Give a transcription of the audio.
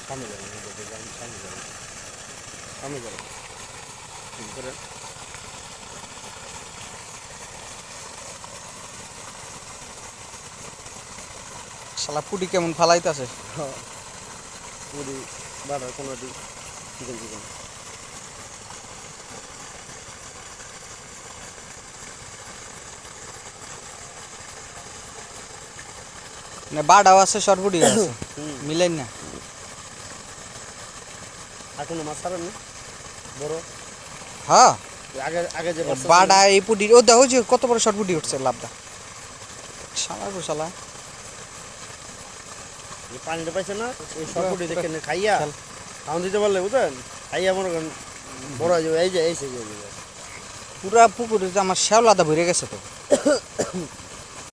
সামনে যাবেন সামনে যাবেন সামনে যাবেন করে শালা পুটি কেমন ফালাইতাছে। পুরি বাটার কোনোটি চিকেন চিকেন না বাড়াও আছে সরপুটি আছে মিলেন না। আর কোনো মাছ ছাড়েন না বড় হ্যাঁ আগে আগে যে মাছটা বাড়া এই পুটি ও দেখো যে কত বড় সরপুটি উঠছে লাভটা। শালা গো শালা যে পানিটা পাইছে না ওই সবগুলি দেখে খাইয়া খাওয়ান দিতে পারলে বুঝলেন খাইয়া মনে করেন বড় হয়ে যাবে এই যে এই সেই পুরা পুকুরে আমার শ্যাওলাদা ভরে গেছে তো।